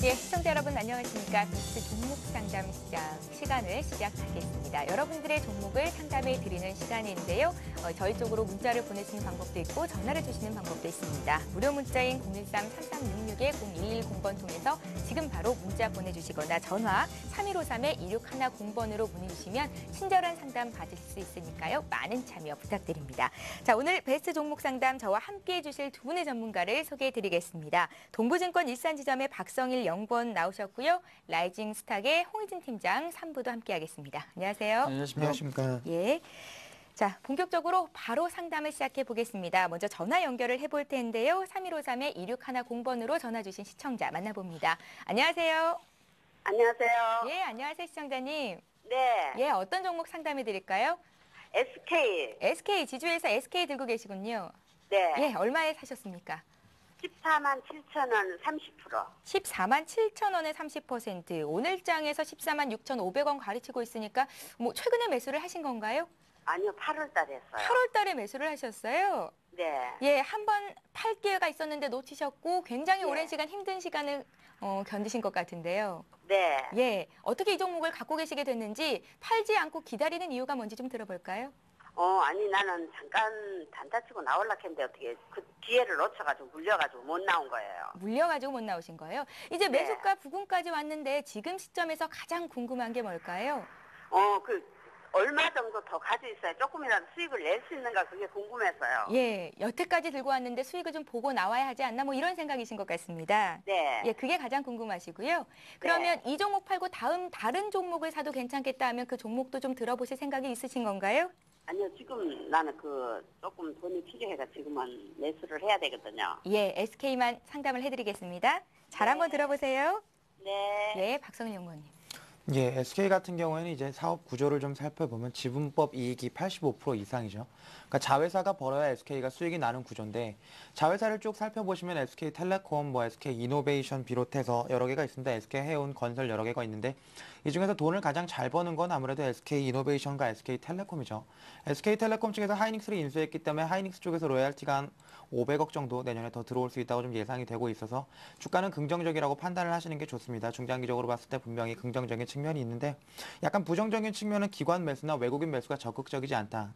예, 시청자 여러분 안녕하십니까. 베스트 종목 상담 시간을 시작하겠습니다. 여러분들의 종목을 상담해 드리는 시간인데요. 저희 쪽으로 문자를 보내시는 방법도 있고 전화를 주시는 방법도 있습니다. 무료 문자인 013-3366-0110번 통해서 지금 바로 문자 보내주시거나 전화 3153-2610번으로 문의 주시면 친절한 상담 받으실 수 있으니까요. 많은 참여 부탁드립니다. 자, 오늘 베스트 종목 상담 저와 함께해 주실 두 분의 전문가를 소개해 드리겠습니다. 동부증권 일산지점의 박성일 연구원 나오셨고요. 라이징 스탁의 홍희진 팀장 3부도 함께하겠습니다. 안녕하세요. 안녕하십니까. 예. 자, 본격적으로 바로 상담을 시작해 보겠습니다. 먼저 전화 연결을 해볼 텐데요. 3153-2610번으로 전화 주신 시청자 만나봅니다. 안녕하세요. 안녕하세요. 예, 안녕하세요, 시청자님. 네. 예, 어떤 종목 상담해 드릴까요? SK. SK, 지주에서 SK 들고 계시군요. 네. 예, 얼마에 사셨습니까? 147,000원 30%. 147,000원에 30%. 오늘장에서 146,500원 가르치고 있으니까 뭐 최근에 매수를 하신 건가요? 아니요, 8월 달에 했어요. 8월 달에 매수를 하셨어요? 네. 예, 한 번 팔 기회가 있었는데 놓치셨고 굉장히 네. 오랜 시간 힘든 시간을 견디신 것 같은데요. 네. 예, 어떻게 이 종목을 갖고 계시게 됐는지 팔지 않고 기다리는 이유가 뭔지 좀 들어볼까요? 아니 나는 잠깐 단타 치고 나올라 했는데 어떻게 그 기회를 놓쳐가지고 물려가지고 못 나온 거예요. 물려가지고 못 나오신 거예요? 이제 네. 매수가 부근까지 왔는데 지금 시점에서 가장 궁금한 게 뭘까요? 얼마 정도 더 가지고 있어야 조금이라도 수익을 낼 수 있는가 그게 궁금해서요. 예, 여태까지 들고 왔는데 수익을 좀 보고 나와야 하지 않나 뭐 이런 생각이신 것 같습니다. 네. 예, 그게 가장 궁금하시고요. 그러면 이 종목 팔고 다른 종목을 사도 괜찮겠다 하면 그 종목도 좀 들어보실 생각이 있으신 건가요? 아니요, 지금 나는 조금 돈이 필요해가 지금은 매수를 해야 되거든요. 예, SK만 상담을 해드리겠습니다. 잘 한번 들어보세요. 네. 예, 박성일 연구원님. 예, SK 같은 경우에는 이제 사업 구조를 좀 살펴보면 지분법 이익이 85% 이상이죠. 그러니까 자회사가 벌어야 SK가 수익이 나는 구조인데 자회사를 쭉 살펴보시면 SK텔레콤, SK이노베이션 비롯해서 여러 개가 있습니다. SK해운, 건설 여러 개가 있는데 이 중에서 돈을 가장 잘 버는 건 아무래도 SK이노베이션과 SK텔레콤이죠. SK텔레콤 측에서 하이닉스를 인수했기 때문에 하이닉스 쪽에서 로열티가 한 500억 정도 내년에 더 들어올 수 있다고 좀 예상이 되고 있어서 주가는 긍정적이라고 판단을 하시는 게 좋습니다. 중장기적으로 봤을 때 분명히 긍정적인 측면이 있는데 약간 부정적인 측면은 기관 매수나 외국인 매수가 적극적이지 않다.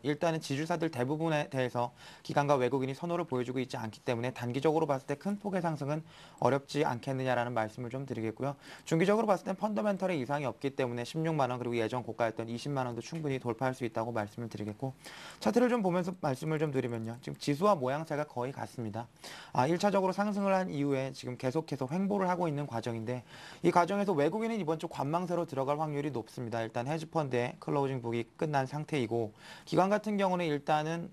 일단은 지주사들 대부분에 대해서 기관과 외국인이 선호를 보여주고 있지 않기 때문에 단기적으로 봤을 때 큰 폭의 상승은 어렵지 않겠느냐라는 말씀을 좀 드리겠고요. 중기적으로 봤을 땐 펀더멘털에 이상이 없기 때문에 16만 원 그리고 예전 고가였던 20만 원도 충분히 돌파할 수 있다고 말씀을 드리겠고 차트를 좀 보면서 말씀을 좀 드리면요. 지금 지수와 모양새가 거의 같습니다. 1차적으로 상승을 한 이후에 지금 계속해서 횡보를 하고 있는 과정인데 이 과정에서 외국인은 이번 주 관망세로 들어갈 확률이 높습니다. 일단 헤지펀드의 클로징 북이 끝난 상태이고 기관 같은 경우는 일단은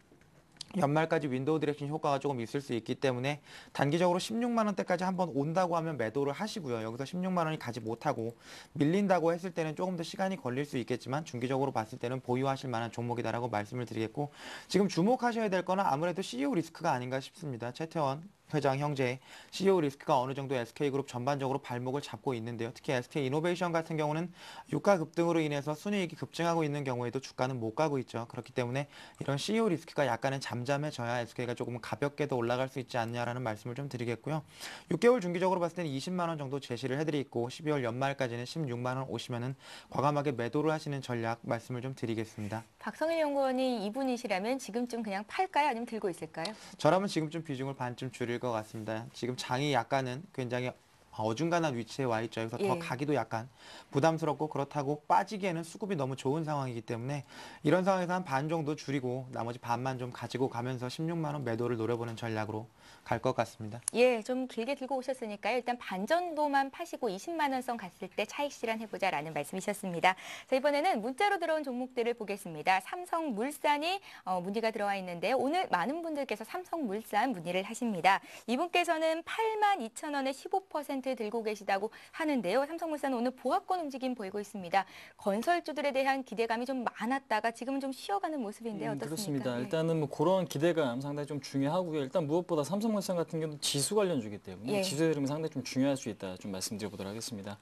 연말까지 윈도우 디렉션 효과가 조금 있을 수 있기 때문에 단기적으로 16만 원대까지 한번 온다고 하면 매도를 하시고요. 여기서 16만 원이 가지 못하고 밀린다고 했을 때는 조금 더 시간이 걸릴 수 있겠지만 중기적으로 봤을 때는 보유하실 만한 종목이다라고 말씀을 드리겠고 지금 주목하셔야 될 거는 아무래도 CEO 리스크가 아닌가 싶습니다. 최태원 회장 형제 CEO 리스크가 어느 정도 SK그룹 전반적으로 발목을 잡고 있는데요. 특히 SK이노베이션 같은 경우는 유가 급등으로 인해서 순이익이 급증하고 있는 경우에도 주가는 못 가고 있죠. 그렇기 때문에 이런 CEO 리스크가 약간은 잠잠해져야 SK가 조금 가볍게도 올라갈 수 있지 않냐라는 말씀을 좀 드리겠고요. 6개월 중기적으로 봤을 때는 20만 원 정도 제시를 해드리고 12월 연말까지는 16만 원 오시면은 과감하게 매도를 하시는 전략 말씀을 좀 드리겠습니다. 박성일 연구원이 이분이시라면 지금쯤 그냥 팔까요? 아니면 들고 있을까요? 저라면 지금쯤 비중을 반쯤 줄일 것 같습니다. 지금 장이 약간은 굉장히 어중간한 위치에 와 있죠. 그래서 더 가기도 약간 부담스럽고 그렇다고 빠지기에는 수급이 너무 좋은 상황이기 때문에 이런 상황에서 한 반 정도 줄이고 나머지 반만 좀 가지고 가면서 16만 원 매도를 노려보는 전략으로 갈 것 같습니다. 예, 좀 길게 들고 오셨으니까요. 일단 반 정도만 파시고 20만 원 선 갔을 때 차익 실현해보자라는 말씀이셨습니다. 자, 이번에는 문자로 들어온 종목들을 보겠습니다. 삼성물산이 문의가 들어와 있는데요. 오늘 많은 분들께서 삼성물산 문의를 하십니다. 이분께서는 82,000원에 15% 들고 계시다고 하는데요. 삼성물산 오늘 보합권 움직임 보이고 있습니다. 건설주들에 대한 기대감이 좀 많았다가 지금은 좀 쉬어가는 모습인데 어떻습니까? 그렇습니다. 네. 일단은 그런 기대감 상당히 좀 중요하고요. 일단 무엇보다 삼성물산 같은 경우는 지수 관련주기 때문에 지수의 흐름이 상당히 좀 중요할 수 있다. 좀 말씀드려보도록 하겠습니다.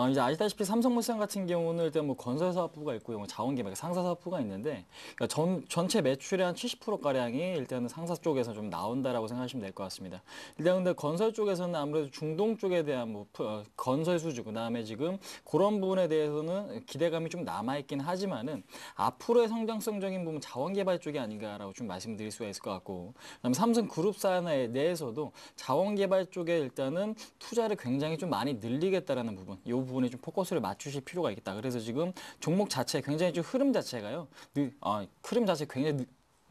이제 아시다시피 삼성물산 같은 경우는 일단 건설사업부가 있고요, 자원개발 상사사업부가 있는데 그러니까 전체 매출의 한 70%가량이 일단은 상사 쪽에서 좀 나온다라고 생각하시면 될 것 같습니다. 일단 근데 건설 쪽에서는 아무래도 중동 쪽에 건설에 대한 건설 수주, 그다음에 지금 그런 부분에 대해서는 기대감이 좀 남아있긴 하지만은 앞으로의 성장성적인 부분 자원개발 쪽이 아닌가라고 좀 말씀드릴 수가 있을 것 같고, 그다음에 삼성그룹사 내에서도 자원개발 쪽에 일단은 투자를 굉장히 좀 많이 늘리겠다라는 부분, 이 부분에 좀 포커스를 맞추실 필요가 있겠다. 그래서 지금 종목 자체 굉장히 좀 흐름 자체가요, 흐름 자체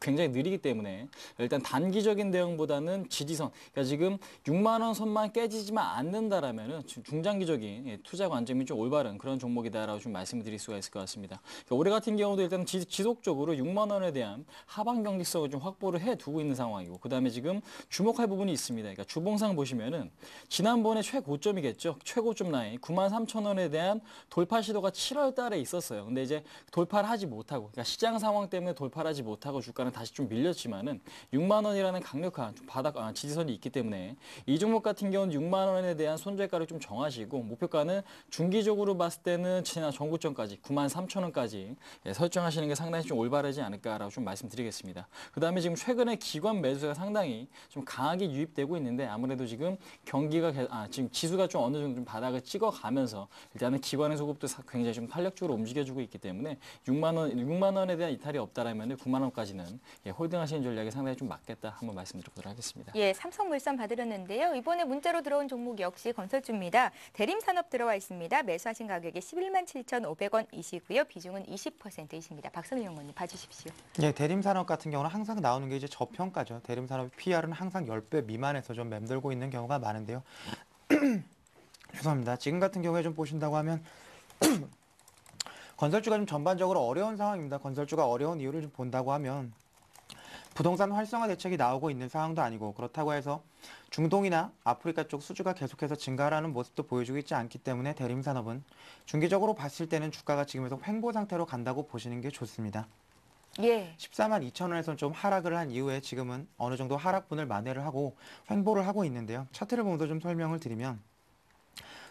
굉장히 느리기 때문에 일단 단기적인 대응보다는 지지선, 그러니까 지금 6만 원 선만 깨지지만 않는다라면은 중장기적인 투자 관점이 좀 올바른 그런 종목이다라고 좀 말씀을 드릴 수가 있을 것 같습니다. 그러니까 올해 같은 경우도 일단 지속적으로 6만 원에 대한 하방 경직성을 좀 확보를 해두고 있는 상황이고, 그다음에 지금 주목할 부분이 있습니다. 그러니까 주봉상 보시면은 지난번에 최고점이겠죠. 최고점 라인 93,000원에 대한 돌파 시도가 7월 달에 있었어요. 근데 이제 돌파를 하지 못하고, 그러니까 시장 상황 때문에 돌파를 하지 못하고 주가는 다시 좀 밀렸지만은 6만 원이라는 강력한 지지선이 있기 때문에 이 종목 같은 경우는 6만 원에 대한 손절가를 좀 정하시고, 목표가는 중기적으로 봤을 때는 지난 전고점까지 93,000원까지 설정하시는 게 상당히 좀 올바르지 않을까라고 좀 말씀드리겠습니다. 그다음에 지금 최근에 기관 매수가 상당히 좀 강하게 유입되고 있는데, 아무래도 지금 경기가 지금 지수가 좀 어느 정도 좀 바닥을 찍어가면서 일단은 기관의 소급도 굉장히 좀 탄력적으로 움직여주고 있기 때문에 6만 원에 대한 이탈이 없다라면 9만 원까지는 홀딩하시는 전략이 상당히 좀 맞겠다, 한번 말씀드리도록 하겠습니다. 예, 삼성물산 받으셨는데요. 이번에 문자로 들어온 종목 역시 건설주입니다. 대림산업 들어와 있습니다. 매수하신 가격이 11만 7,500원이시고요. 비중은 20%이십니다. 박선우 연구원님 봐주십시오. 예, 대림산업 같은 경우는 항상 나오는 게 이제 저평가죠. 대림산업 PR은 항상 10배 미만에서 좀 맴돌고 있는 경우가 많은데요. 죄송합니다. 지금 같은 경우에 좀 보신다고 하면 건설주가 좀 전반적으로 어려운 상황입니다. 건설주가 어려운 이유를 좀 본다고 하면 부동산 활성화 대책이 나오고 있는 상황도 아니고, 그렇다고 해서 중동이나 아프리카 쪽 수주가 계속해서 증가하는 모습도 보여주고 있지 않기 때문에 대림산업은 중기적으로 봤을 때는 주가가 지금에서 횡보 상태로 간다고 보시는 게 좋습니다. 예. 14만 2천 원에서 좀 하락을 한 이후에 지금은 어느 정도 하락분을 만회를 하고 횡보를 하고 있는데요. 차트를 보면서 좀 설명을 드리면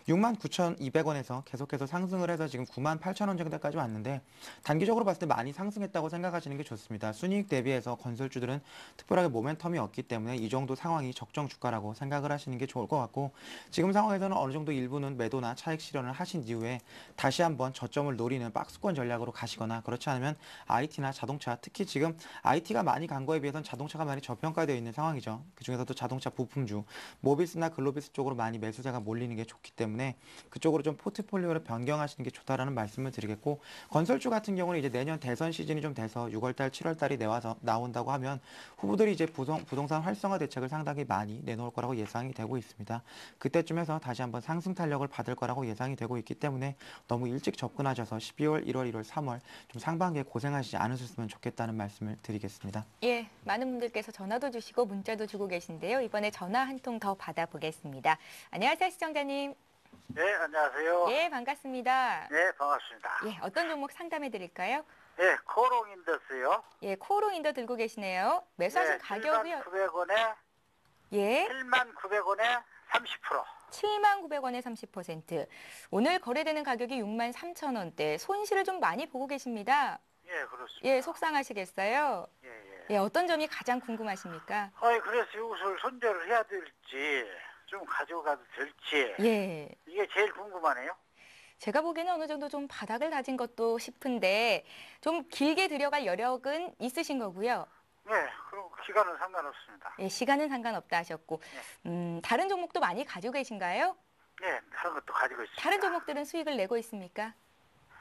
69,200원에서 계속해서 상승을 해서 지금 98,000원 정도까지 왔는데, 단기적으로 봤을 때 많이 상승했다고 생각하시는 게 좋습니다. 순이익 대비해서 건설주들은 특별하게 모멘텀이 없기 때문에 이 정도 상황이 적정 주가라고 생각을 하시는 게 좋을 것 같고, 지금 상황에서는 어느 정도 일부는 매도나 차익 실현을 하신 이후에 다시 한번 저점을 노리는 박스권 전략으로 가시거나, 그렇지 않으면 IT나 자동차, 특히 지금 IT가 많이 간 거에 비해서는 자동차가 많이 저평가되어 있는 상황이죠. 그중에서도 자동차 부품주, 모비스나 글로비스 쪽으로 많이 매수자가 몰리는 게 좋기 때문에 그쪽으로 좀 포트폴리오를 변경하시는 게 좋다라는 말씀을 드리겠고, 건설주 같은 경우는 이제 내년 대선 시즌이 좀 돼서 6월달, 7월달이 나온다고 하면 후보들이 이제 부동산 활성화 대책을 상당히 많이 내놓을 거라고 예상이 되고 있습니다. 그때쯤에서 다시 한번 상승 탄력을 받을 거라고 예상이 되고 있기 때문에 너무 일찍 접근하셔서 12월, 1월, 1월, 3월 좀 상반기에 고생하시지 않으셨으면 좋겠다는 말씀을 드리겠습니다. 예, 많은 분들께서 전화도 주시고 문자도 주고 계신데요. 이번에 전화 한 통 더 받아보겠습니다. 안녕하세요, 시청자님. 네, 안녕하세요. 예, 반갑습니다. 네, 반갑습니다. 예, 어떤 종목 상담해 드릴까요? 네, 코롱인더스요. 예, 코오롱인더 들고 계시네요. 매수하신 가격이요. 7,900원에 예, 7,900원에 30%. 79,000원에 30%. 오늘 거래되는 가격이 63,000원대. 손실을 좀 많이 보고 계십니다. 예, 그렇습니다. 예, 속상하시겠어요? 예, 예. 예, 어떤 점이 가장 궁금하십니까? 그래서 이것을 손절을 해야 될지, 좀 가지고 가도 될지, 예. 이게 제일 궁금하네요. 제가 보기에는 어느 정도 좀 바닥을 다진 것도 싶은데 좀 길게 들여갈 여력은 있으신 거고요. 네, 그럼 기간은 상관없습니다. 예, 시간은 상관없다 하셨고, 다른 종목도 많이 가지고 계신가요? 네, 다른 것도 가지고 있습니다. 다른 종목들은 수익을 내고 있습니까?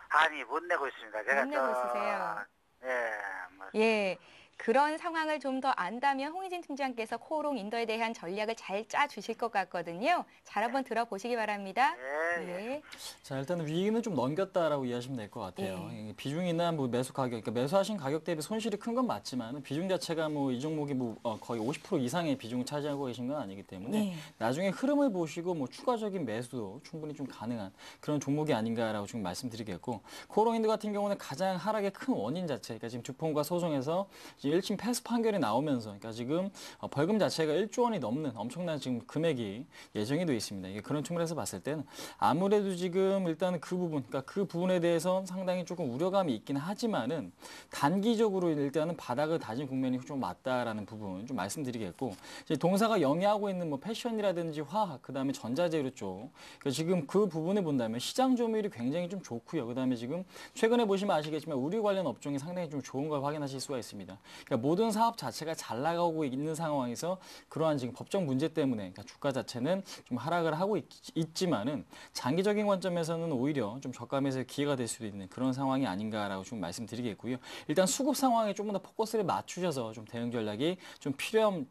아니, 못 내고 있습니다. 제가 못 내고 있으세요? 예, 뭐, 예. 그런 상황을 좀 더 안다면 홍희진 팀장께서 코오롱 인더에 대한 전략을 잘 짜주실 것 같거든요. 잘 한번 들어보시기 바랍니다. 예, 예. 예. 자, 일단은 위기는 좀 넘겼다라고 이해하시면 될 것 같아요. 예. 비중이나 매수 가격, 그러니까 매수하신 가격 대비 손실이 큰 건 맞지만 비중 자체가 이 종목이 거의 50% 이상의 비중을 차지하고 계신 건 아니기 때문에 네. 나중에 흐름을 보시고 추가적인 매수도 충분히 좀 가능한 그런 종목이 아닌가라고 지금 말씀드리겠고, 코오롱인드 같은 경우는 가장 하락의 큰 원인 자체, 그러니까 지금 주폰과 소송에서 지금 지금 1심 패스 판결이 나오면서 그러니까 지금 벌금 자체가 1조 원이 넘는 엄청난 지금 금액이 예정이 돼 있습니다. 이게 그런 측면에서 봤을 때는 아무래도 지금 일단은 그 부분, 그러니까 그 부분에 대해서 상당히 조금 우려감이 있긴 하지만은 단기적으로 일단은 바닥을 다진 국면이 좀 맞다라는 부분 좀 말씀드리겠고, 이제 동사가 영위하고 있는 뭐 패션이라든지 화학, 그다음에 전자재료 쪽, 그러니까 지금 그 부분을 본다면 시장 점유율이 굉장히 좀 좋고요. 그다음에 지금 최근에 보시면 아시겠지만 의류 관련 업종이 상당히 좀 좋은 걸 확인하실 수가 있습니다. 그러니까 모든 사업 자체가 잘 나가고 있는 상황에서 그러한 지금 법적 문제 때문에 그러니까 주가 자체는 좀 하락을 하고 있지만은 장기적인 관점에서는 오히려 좀 저가 매수의 기회가 될 수도 있는 그런 상황이 아닌가라고 좀 말씀드리겠고요. 일단 수급 상황에 조금 더 포커스를 맞추셔서 좀 대응 전략이 좀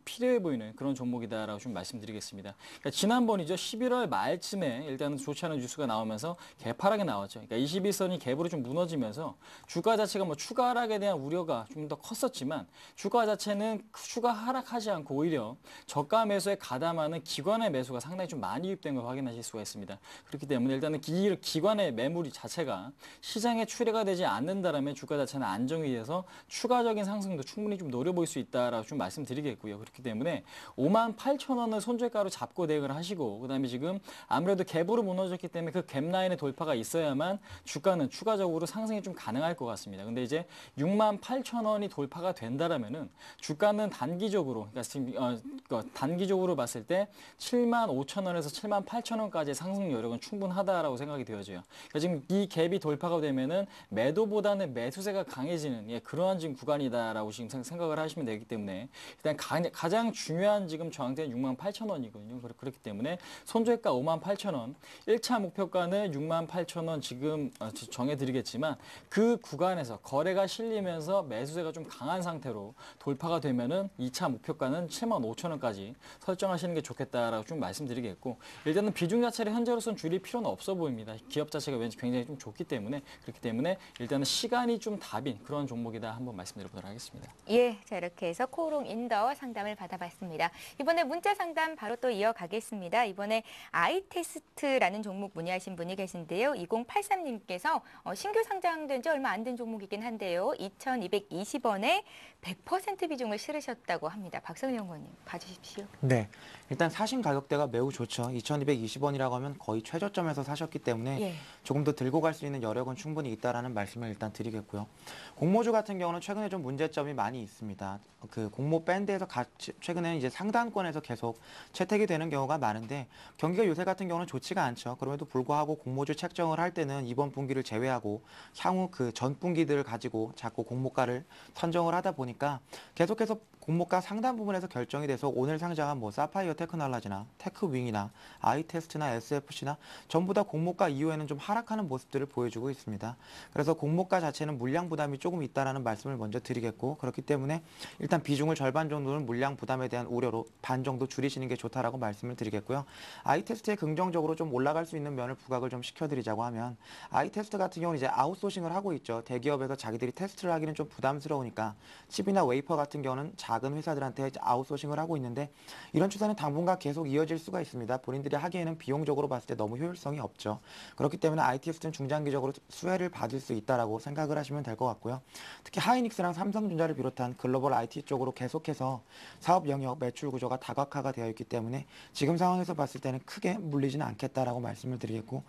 필요해 보이는 그런 종목이다라고 좀 말씀드리겠습니다. 그러니까 지난번이죠. 11월 말쯤에 일단은 좋지 않은 뉴스가 나오면서 개파락이 나왔죠. 그러니까 21선이 갭으로 좀 무너지면서 주가 자체가 뭐 추가 하락에 대한 우려가 좀 더 컸었지만 주가 자체는 추가 하락하지 않고 오히려 저가 매수에 가담하는 기관의 매수가 상당히 좀 많이 유입된 걸 확인하실 수가 있습니다. 그렇기 때문에 일단은 기관의 매물이 자체가 시장에 출회가 되지 않는다라면 주가 자체는 안정이 돼서 추가적인 상승도 충분히 좀 노려볼 수 있다라고 좀 말씀드리겠고요. 그렇기 때문에 58,000원을 손절가로 잡고 대응을 하시고, 그다음에 지금 아무래도 갭으로 무너졌기 때문에 그 갭 라인의 돌파가 있어야만 주가는 추가적으로 상승이 좀 가능할 것 같습니다. 근데 이제 68,000원이 돌파가 된다라면은 주가는 단기적으로, 그러니까 지금 단기적으로 봤을 때 75,000원에서 78,000원까지의 상승 여력은 충분하다라고 생각이 되어져요. 그러니까 지금 이 갭이 돌파가 되면은 매도보다는 매수세가 강해지는 그러한 지금 구간이다라고 지금 생각을 하시면 되기 때문에 일단 가장 중요한 지금 저항대는 68,000원이거든요. 그렇기 때문에 손절가 58,000원, 1차 목표가는 68,000원 지금 정해드리겠지만 그 구간에서 거래가 실리면서 매수세가 좀 강한 상태로 돌파가 되면은 2차 목표가는 75,000원까지 설정하시는 게 좋겠다라고 좀 말씀드리겠고, 일단은 비중 자체를 현재로서는 줄일 필요는 없어 보입니다. 기업 자체가 왠지 굉장히 좀 좋기 때문에, 그렇기 때문에 일단은 시간이 좀 답인 그런 종목이다 한번 말씀드려보도록 하겠습니다. 예, 자 이렇게 해서 코오롱 인더 상담을 받아봤습니다. 이번에 문자 상담 바로 또 이어가겠습니다. 이번에 아이테스트라는 종목 문의하신 분이 계신데요. 2083님께서 신규 상장된 지 얼마 안 된 종목이긴 한데요. 2,220원에 100% 비중을 실으셨다고 합니다. 박성일 연구원님 봐주십시오. 네, 일단 사신 가격대가 매우 좋죠. 2,220원이라고 하면 거의 최저점에서 사셨기 때문에 예. 조금 더 들고 갈 수 있는 여력은 충분히 있다라는 말씀을 일단 드리겠고요. 공모주 같은 경우는 최근에 좀 문제점이 많이 있습니다. 그 공모 밴드에서 최근에는 이제 상단권에서 계속 채택이 되는 경우가 많은데 경기가 요새 같은 경우는 좋지가 않죠. 그럼에도 불구하고 공모주 책정을 할 때는 이번 분기를 제외하고 향후 그 전 분기들을 가지고 자꾸 공모가를 선정을 하다 보니까 계속해서 공모가 상단 부분에서 결정이 돼서 오늘 상장한 뭐 사파이어 테크놀로지나 테크윙이나 아이테스트나 SFC나 전부 다 공모가 이후에는 좀 하락하는 모습들을 보여주고 있습니다. 그래서 공모가 자체는 물량 부담이 조금 있다라는 말씀을 먼저 드리겠고, 그렇기 때문에 일단 비중을 절반 정도는 물량 부담에 대한 우려로 반 정도 줄이시는 게 좋다라고 말씀을 드리겠고요. 아이테스트에 긍정적으로 좀 올라갈 수 있는 면을 부각을 좀 시켜드리자고 하면, 아이테스트 같은 경우는 이제 아웃소싱을 하고 있죠. 대기업에서 자기들이 테스트를 하기는 좀 부담스러우니까 칩이나 웨이퍼 같은 경우는 작은 회사들한테 아웃소싱을 하고 있는데, 이런 추세는 당분간 계속 이어질 수가 있습니다. 본인들이 하기에는 비용적으로 봤을 때 너무 효율성이 없죠. 그렇기 때문에 아이테스트는 중장기적으로 수혜를 받을 수 있다라고 생각을 하시면 될 것 같고요. 특히 하이닉스랑 삼성전자를 비롯한 글로벌 IT 쪽으로 계속해서 사업 영역, 매출 구조가 다각화가 되어 있기 때문에 지금 상황에서 봤을 때는 크게 물리지는 않겠다라고 말씀을 드리겠고,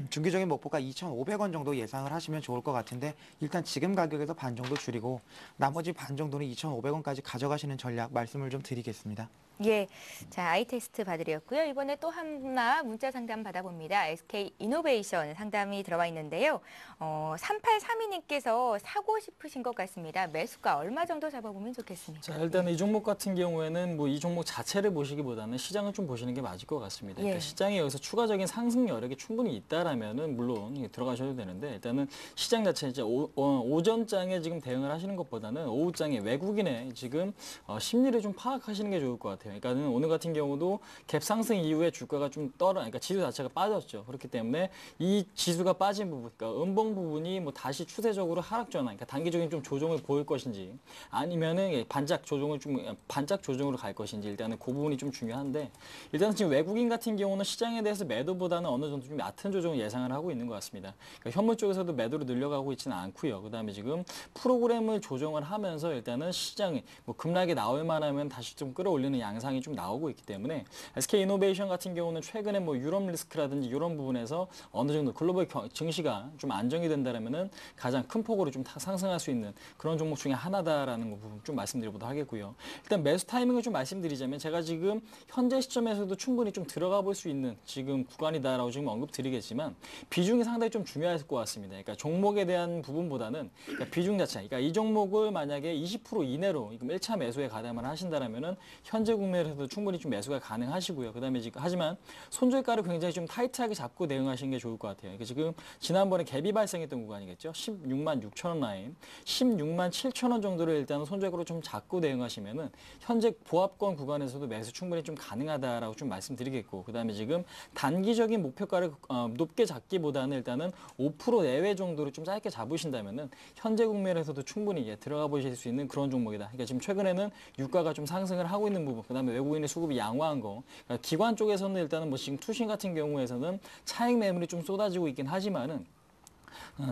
중기적인 목표가 2,500원 정도 예상을 하시면 좋을 것 같은데, 일단 지금 가격에서 반 정도 줄이고 나머지 반 정도는 2,500원까지 가져가시는 전략 말씀을 좀 드리겠습니다. 예, 자 아이테스트 봐드렸고요. 이번에 또 하나 문자 상담 받아봅니다. SK 이노베이션 상담이 들어와 있는데요. 3832님께서 사고 싶으신 것 같습니다. 매수가 얼마 정도 잡아보면 좋겠습니까? 자, 일단 이 종목 같은 경우에는 뭐 이 종목 자체를 보시기보다는 시장을 좀 보시는 게 맞을 것 같습니다. 그러니까 예. 시장에 여기서 추가적인 상승 여력이 충분히 있다라면은 물론 들어가셔도 되는데, 일단은 시장 자체 이제 오전장에 지금 대응을 하시는 것보다는 오후장에 외국인의 지금 심리를 좀 파악하시는 게 좋을 것 같아요. 그러니까는 오늘 같은 경우도 갭 상승 이후에 주가가 좀 그러니까 지수 자체가 빠졌죠. 그렇기 때문에 이 지수가 빠진 부분, 그러니까 음봉 부분이 뭐 다시 추세적으로 하락 전환, 그러니까 단기적인 좀 조정을 보일 것인지 아니면은 반짝 조정으로 갈 것인지, 일단은 그 부분이 좀 중요한데, 일단은 지금 외국인 같은 경우는 시장에 대해서 매도보다는 어느 정도 좀 얕은 조정을 예상을 하고 있는 것 같습니다. 그러니까 현물 쪽에서도 매도를 늘려가고 있지는 않고요. 그다음에 지금 프로그램을 조정을 하면서 일단은 시장이 뭐 급락이 나올 만하면 다시 좀 끌어올리는 양상이 좀 나오고 있기 때문에 SK이노베이션 같은 경우는 최근에 뭐 유럽 리스크라든지 이런 부분에서 어느 정도 글로벌 증시가 좀 안정이 된다면은 가장 큰 폭으로 좀 상승할 수 있는 그런 종목 중에 하나다라는 부분 좀 말씀드려보도록 하겠고요. 일단 매수 타이밍을 좀 말씀드리자면 제가 지금 현재 시점에서도 충분히 좀 들어가 볼 수 있는 지금 구간이다라고 지금 언급드리겠지만 비중이 상당히 좀 중요할 것 같습니다. 그러니까 종목에 대한 부분보다는 그러니까 비중 자체, 그러니까 이 종목을 만약에 20% 이내로 1차 매수에 가담을 하신다라면은 현재 국면에서도 충분히 좀 매수가 가능하시고요. 그다음에 지금 하지만 손절가를 굉장히 좀 타이트하게 잡고 대응하시는 게 좋을 것 같아요. 그러니까 지금 지난번에 갭이 발생했던 구간이겠죠. 16만 6천 원 라인, 16만 7천 원 정도를 일단 손절가로 좀 잡고 대응하시면은 현재 보합권 구간에서도 매수 충분히 좀 가능하다라고 좀 말씀드리겠고, 그다음에 지금 단기적인 목표가를 높게 잡기보다는 일단은 5% 내외 정도로 좀 짧게 잡으신다면은 현재 국면에서도 충분히 들어가 보실 수 있는 그런 종목이다. 그러니까 지금 최근에는 유가가 좀 상승을 하고 있는 부분, 그다음에 외국인의 수급이 양호한 거, 그러니까 기관 쪽에서는 일단은 뭐 지금 투신 같은 경우에서는 차익 매물이 좀 쏟아지고 있긴 하지만은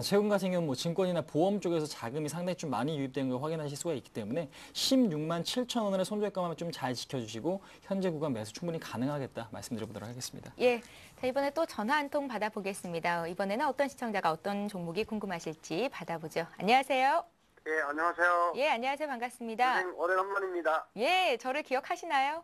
최근 같은 경우는 뭐 증권이나 보험 쪽에서 자금이 상당히 좀 많이 유입된 걸 확인하실 수가 있기 때문에 16만 7천 원의 손절가만 좀 잘 지켜주시고 현재 구간 매수 충분히 가능하겠다 말씀드려보도록 하겠습니다. 예, 자 이번에 또 전화 한 통 받아보겠습니다. 이번에는 어떤 시청자가 어떤 종목이 궁금하실지 받아보죠. 안녕하세요. 예, 안녕하세요. 예, 안녕하세요. 반갑습니다. 선생님, 오래간만입니다. 예, 저를 기억하시나요?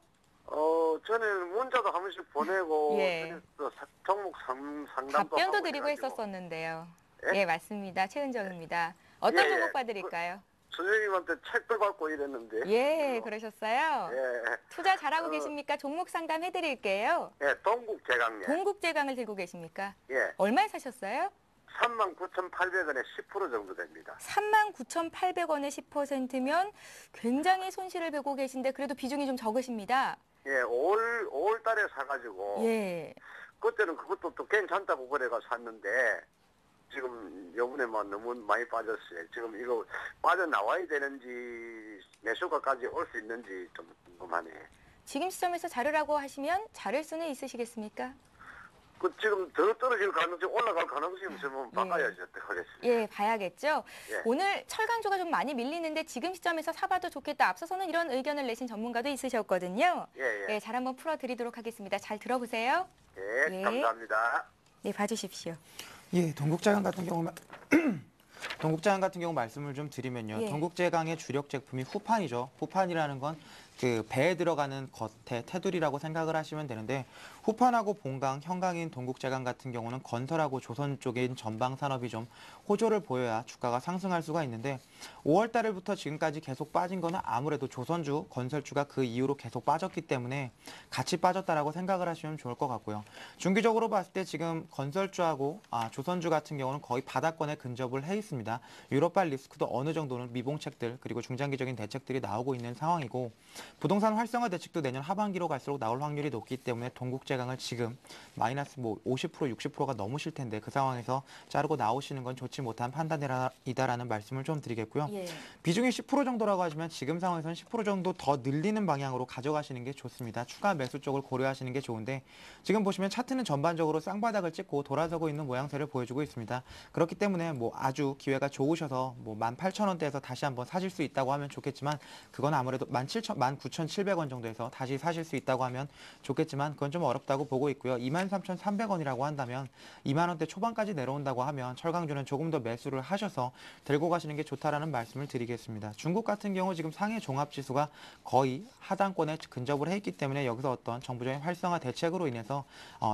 저는 문자도 한 번씩 보내고, 예. 또 종목 상담도 답변도 하고 드리고 해가지고. 했었었는데요. 예? 예, 맞습니다. 최은정입니다. 어떤 예, 종목 봐드릴까요? 선생님한테 책도 받고 이랬는데. 예, 그러셨어요. 예, 투자 잘하고 계십니까? 종목 상담 해드릴게요. 예, 동국제강예. 동국제강을 들고 계십니까? 예, 얼마에 사셨어요? 39,800원에 10% 정도 됩니다. 39,800원에 10%면 굉장히 손실을 보고 계신데 그래도 비중이 좀 적으십니다. 예, 5월 달에 사가지고. 예. 그때는 그것도 또 괜찮다고 그래가 샀는데, 지금 요번에만 너무 많이 빠졌어요. 지금 이거 빠져나와야 되는지, 매수가까지 올 수 있는지 좀 궁금하네. 지금 시점에서 자르라고 하시면 자를 수는 있으시겠습니까? 지금 더 떨어질 가능성, 올라갈 가능성이 있으면 바꿔야죠. 그랬습니다. 예, 봐야겠죠. 예. 오늘 철강주가 좀 많이 밀리는데 지금 시점에서 사봐도 좋겠다. 앞서서는 이런 의견을 내신 전문가도 있으셨거든요. 예, 예. 예, 잘 한번 풀어드리도록 하겠습니다. 잘 들어보세요. 예, 예. 감사합니다. 네, 봐주십시오. 예, 동국제강 같은 경우는 동국제강 같은 경우 말씀을 좀 드리면요. 예. 동국제강의 주력 제품이 후판이죠. 후판이라는 건 그 배에 들어가는 겉에 테두리라고 생각을 하시면 되는데 후판하고 본강, 현강인 동국제강 같은 경우는 건설하고 조선 쪽인 전방 산업이 좀 호조를 보여야 주가가 상승할 수가 있는데 5월 달부터 지금까지 계속 빠진 거는 아무래도 조선주, 건설주가 그 이후로 계속 빠졌기 때문에 같이 빠졌다라고 생각을 하시면 좋을 것 같고요. 중기적으로 봤을 때 지금 건설주하고 조선주 같은 경우는 거의 바닥권에 근접을 해 있습니다. 유럽발 리스크도 어느 정도는 미봉책들 그리고 중장기적인 대책들이 나오고 있는 상황이고 부동산 활성화 대책도 내년 하반기로 갈수록 나올 확률이 높기 때문에 동국제강을 지금 마이너스 뭐 50%, 60%가 넘으실 텐데 그 상황에서 자르고 나오시는 건 좋지 못한 판단이다라는 말씀을 좀 드리겠고요. 예. 비중이 10% 정도라고 하시면 지금 상황에서는 10% 정도 더 늘리는 방향으로 가져가시는 게 좋습니다. 추가 매수 쪽을 고려하시는 게 좋은데 지금 보시면 차트는 전반적으로 쌍바닥을 찍고 돌아서고 있는 모양새를 보여주고 있습니다. 그렇기 때문에 뭐 아주 기회가 좋으셔서 뭐 18,000원대에서 다시 한번 사실 수 있다고 하면 좋겠지만 그건 아무래도 19,700원 정도에서 다시 사실 수 있다고 하면 좋겠지만 그건 좀 어렵다고 보고 있고요. 23,300원이라고 한다면 2만 원대 초반까지 내려온다고 하면 철강주는 조금 더 매수를 하셔서 들고 가시는 게 좋다라는 말씀을 드리겠습니다. 중국 같은 경우 지금 상해 종합지수가 거의 하단권에 근접을 해 있기 때문에 여기서 어떤 정부적인 활성화 대책으로 인해서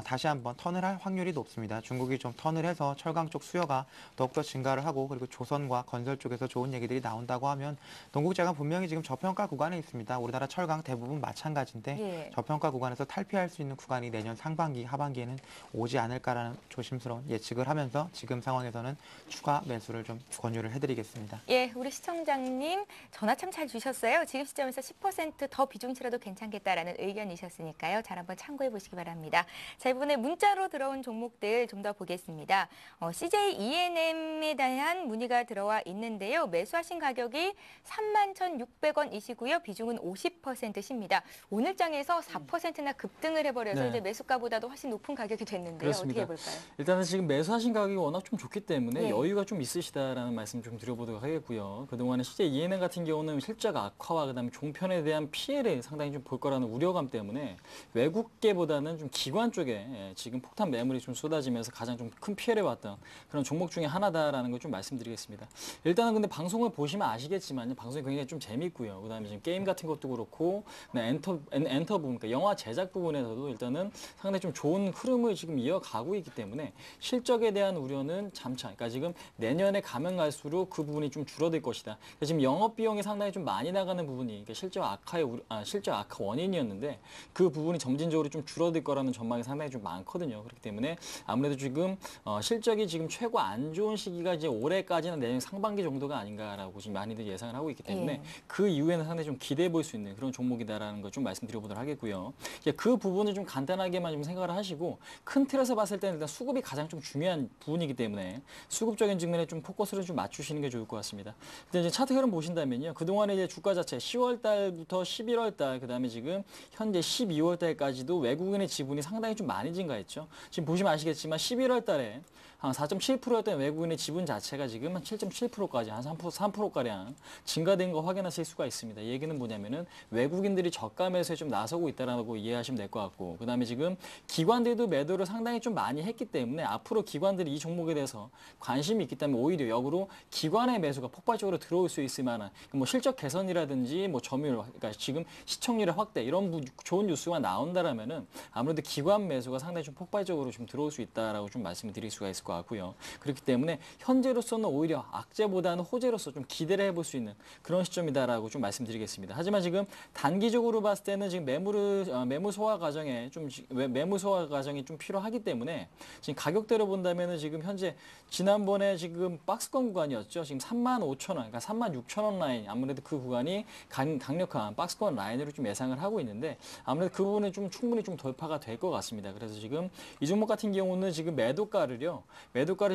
다시 한번 턴을 할 확률이 높습니다. 중국이 좀 턴을 해서 철강 쪽 수요가 더욱더 증가를 하고 그리고 조선과 건설 쪽에서 좋은 얘기들이 나온다고 하면 동국제강 분명히 지금 저평가 구간에 있습니다. 우리나라 철강 대부분 마찬가지인데 예. 저평가 구간에서 탈피할 수 있는 구간이 내년 상반기, 하반기에는 오지 않을까라는 조심스러운 예측을 하면서 지금 상황에서는 추가 매수를 좀 권유를 해드리겠습니다. 예, 우리 시청자님 전화 참 잘 주셨어요. 지금 시점에서 10%더 비중치라도 괜찮겠다라는 의견이셨으니까요. 잘 한번 참고해 보시기 바랍니다. 자, 이번에 문자로 들어온 종목들 좀 더 보겠습니다. CJ ENM에 대한 문의가 들어와 있는데요. 매수하신 가격이 31,600원이시고요. 비중은 50%십니다. 오늘 장에서 4%나 급등을 해버려서 네. 이제 매수가보다도 훨씬 높은 가격이 됐는데요. 그렇습니다. 어떻게 해볼까요? 일단은 지금 매수하신 가격이 워낙 좀 좋기 때문에 예. 여유가 좀 있으시다라는 말씀 좀 드려보도록 하겠고요. 그동안에 실제 ENM 같은 경우는 실적 악화와 그다음에 종편에 대한 피해를 상당히 좀 볼 거라는 우려감 때문에 외국계보다는 좀 기관 쪽에 지금 폭탄 매물이 좀 쏟아지면서 가장 좀 큰 피해를 봤던 그런 종목 중에 하나다라는 걸 좀 말씀드리겠습니다. 일단은 근데 방송을 보시면 아시겠지만 방송이 굉장히 좀 재밌고요. 그다음에 지금 게임 같은 것도 그렇고 엔터 부분, 그러니까 영화 제작 부분에서도 일단은 상당히 좀 좋은 흐름을 지금 이어가고 있기 때문에 실적에 대한 우려는 잠차. 그러니까 지금 내년에 가면 갈수록 그 부분이 좀 줄어들 것이다. 그러니까 지금 영업 비용이 상당히 좀 많이 나가는 부분이 그러니까 실적 악화 원인이었는데 그 부분이 점진적으로 좀 줄어들 거라는 전망이 상당히 좀 많거든요. 그렇기 때문에 아무래도 지금 실적이 지금 최고 안 좋은 시기가 이제 올해까지는 내년 상반기 정도가 아닌가라고 지금 많이들 예상을 하고 있기 때문에 예. 그 이후에는 상당히 좀 기대해 볼 수 있는 그런 종목이다라는 걸 좀 말씀드려보도록 하겠고요. 이제 그 부분을 좀 간단하게만 좀 생각을 하시고 큰 틀에서 봤을 때는 일단 수급이 가장 좀 중요한 부분이기 때문에 수급적인 측면에 좀 포커스를 좀 맞추시는 게 좋을 것 같습니다. 근데 이제 차트 흐름 보신다면요. 그동안에 이제 주가 자체 10월 달부터 11월 달 그다음에 지금 현재 12월 달까지도 외국인의 지분이 상당히 좀 많이 증가했죠. 지금 보시면 아시겠지만 11월 달에 한 4.7%였던 외국인의 지분 자체가 지금 한 7.7%까지 한 3%가량 증가된 거 확인하실 수가 있습니다. 이 얘기는 뭐냐면은 외국인들이 저가 매수에 좀 나서고 있다라고 이해하시면 될 것 같고 그다음에 지금 기관들도 매도를 상당히 좀 많이 했기 때문에 앞으로 기관들이 이 종목에 대해서 관심이 있기 때문에 오히려 역으로 기관의 매수가 폭발적으로 들어올 수 있을 만한 뭐 실적 개선이라든지 뭐 점유율, 그러니까 지금 시청률의 확대 이런 좋은 뉴스가 나온다라면은 아무래도 기관 매수가 상당히 좀 폭발적으로 좀 들어올 수 있다라고 좀 말씀을 드릴 수가 있을 것 같고요. 그렇기 때문에 현재로서는 오히려 악재보다는 호재로서 좀 기대를 해볼 수 있는 그런 시점이다라고 좀 말씀드리겠습니다. 하지만 지금 단기적으로 봤을 때는 지금 매물 소화 과정에 매물 소화 과정이 좀 필요하기 때문에 지금 가격대로 본다면은 지금 현재 지난번에 지금 박스권 구간이었죠. 지금 35,000원, 그러니까 36,000원 라인 아무래도 그 구간이 강력한 박스권 라인으로 좀 예상을 하고 있는데 아무래도 그 부분은 좀 충분히 좀 돌파가 될 것 같습니다. 그래서 지금 이 종목 같은 경우는 지금 매도가를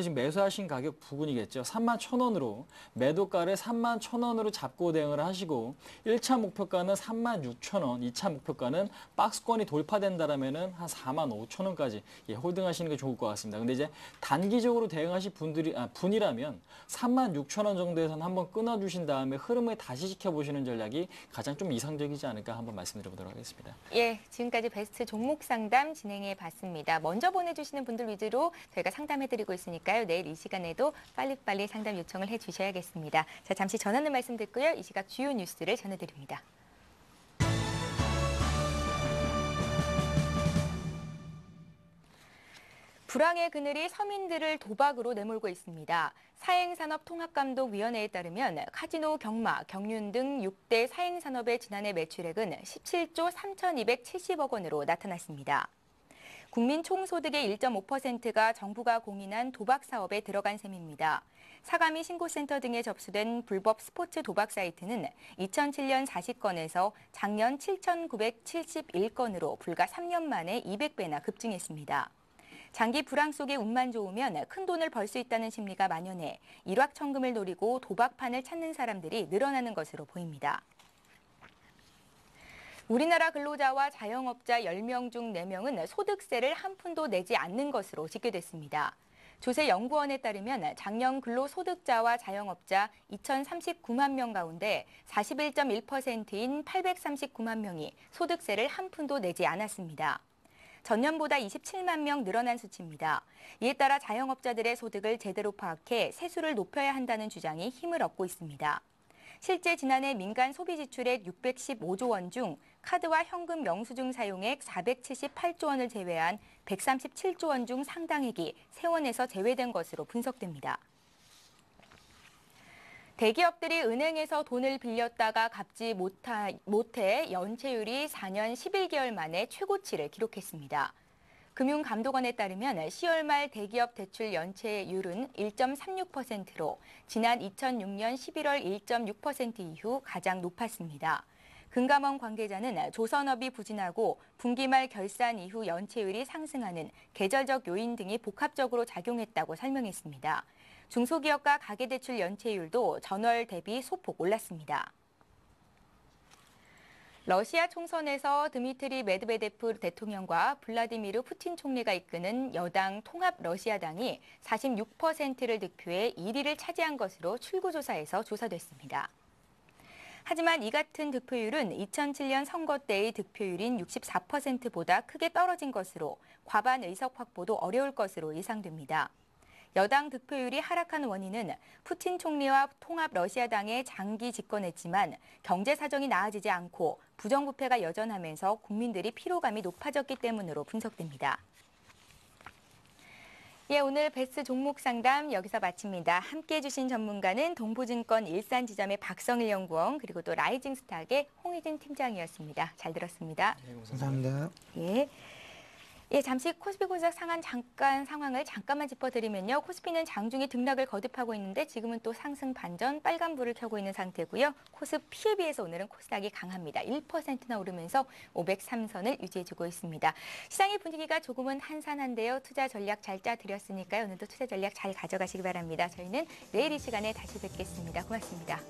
지금 매수하신 가격 부분이겠죠. 31,000원으로 매도가를 31,000원으로 잡고 대응을 하시고 1차 목표가는 36,000원, 2차 목표가는 박스권이 돌파된다라면은 한 45,000원까지 홀딩하시는 게 좋을 것 같습니다. 근데 이제 단기적으로 대응하실 분이라면 36,000원 정도에서는 한번 끊어주신 다음에 흐름을 다시 지켜보시는 전략이 가장 좀 이상적이지 않을까 한번 말씀드려보도록 하겠습니다. 예, 지금까지 베스트 종목 상담 진행해 봤습니다. 먼저 보내주시는 분들 위주로 저희가 상담해드리고 있으니까요. 내일 이 시간에도 빨리빨리 상담 요청을 해주셔야겠습니다. 자, 잠시 전하는 말씀 듣고요. 이 시각 주요 뉴스를 전해드립니다. 불황의 그늘이 서민들을 도박으로 내몰고 있습니다. 사행산업통합감독위원회에 따르면 카지노, 경마, 경륜 등 6대 사행산업의 지난해 매출액은 17조 3,270억 원으로 나타났습니다. 국민 총소득의 1.5%가 정부가 공인한 도박 사업에 들어간 셈입니다. 사가미 신고센터 등에 접수된 불법 스포츠 도박 사이트는 2007년 40건에서 작년 7,971건으로 불과 3년 만에 200배나 급증했습니다. 장기 불황 속에 운만 좋으면 큰 돈을 벌 수 있다는 심리가 만연해 일확천금을 노리고 도박판을 찾는 사람들이 늘어나는 것으로 보입니다. 우리나라 근로자와 자영업자 10명 중 4명은 소득세를 한 푼도 내지 않는 것으로 집계됐습니다. 조세연구원에 따르면 작년 근로소득자와 자영업자 2,039만 명 가운데 41.1%인 839만 명이 소득세를 한 푼도 내지 않았습니다. 전년보다 27만 명 늘어난 수치입니다. 이에 따라 자영업자들의 소득을 제대로 파악해 세수를 높여야 한다는 주장이 힘을 얻고 있습니다. 실제 지난해 민간 소비 지출액 615조 원 중 카드와 현금 영수증 사용액 478조 원을 제외한 137조 원 중 상당액이 세원에서 제외된 것으로 분석됩니다. 대기업들이 은행에서 돈을 빌렸다가 갚지 못해 연체율이 4년 11개월 만에 최고치를 기록했습니다. 금융감독원에 따르면 10월 말 대기업 대출 연체율은 1.36%로 지난 2006년 11월 1.6% 이후 가장 높았습니다. 금감원 관계자는 조선업이 부진하고 분기 말 결산 이후 연체율이 상승하는 계절적 요인 등이 복합적으로 작용했다고 설명했습니다. 중소기업과 가계대출 연체율도 전월 대비 소폭 올랐습니다. 러시아 총선에서 드미트리 메드베데프 대통령과 블라디미르 푸틴 총리가 이끄는 여당 통합 러시아당이 46%를 득표해 1위를 차지한 것으로 출구조사에서 조사됐습니다. 하지만 이 같은 득표율은 2007년 선거 때의 득표율인 64%보다 크게 떨어진 것으로 과반 의석 확보도 어려울 것으로 예상됩니다. 여당 득표율이 하락한 원인은 푸틴 총리와 통합 러시아당의 장기 집권했지만 경제 사정이 나아지지 않고 부정부패가 여전하면서 국민들이 피로감이 높아졌기 때문으로 분석됩니다. 예, 오늘 베스트 종목 상담 여기서 마칩니다. 함께해 주신 전문가는 동부증권 일산지점의 박성일 연구원 그리고 또 라이징스탁의 홍희진 팀장이었습니다. 잘 들었습니다. 네, 감사합니다. 예. 예, 잠시 코스피 코스닥 상황을 잠깐만 짚어드리면요. 코스피는 장중에 등락을 거듭하고 있는데 지금은 또 상승 반전 빨간불을 켜고 있는 상태고요. 코스피에 비해서 오늘은 코스닥이 강합니다. 1%나 오르면서 503선을 유지해주고 있습니다. 시장의 분위기가 조금은 한산한데요. 투자 전략 잘 짜드렸으니까요. 오늘도 투자 전략 잘 가져가시기 바랍니다. 저희는 내일 이 시간에 다시 뵙겠습니다. 고맙습니다.